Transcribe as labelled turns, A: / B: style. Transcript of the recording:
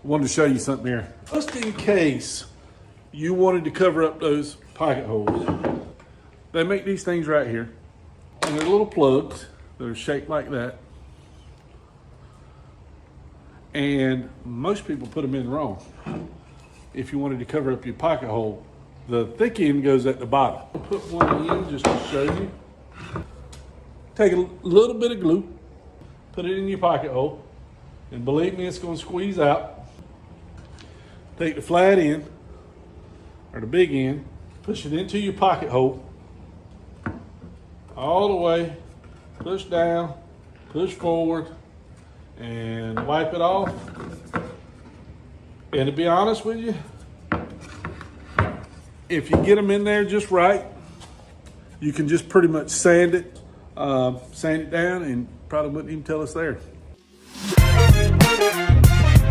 A: wanted to show you something here. Just in case you wanted to cover up those pocket holes, they make these things right here. And they're little plugs that are shaped like that. And most people put them in wrong. If you wanted to cover up your pocket hole, the thick end goes at the bottom. I'll put one in just to show you. Take a little bit of glue, put it in your pocket hole, and believe me, it's going to squeeze out. Take the flat end, or the big end, push it into your pocket hole, all the way, push down, push forward, and wipe it off. And to be honest with you, if you get them in there just right, you can just pretty much sand it down and probably wouldn't even tell it's there.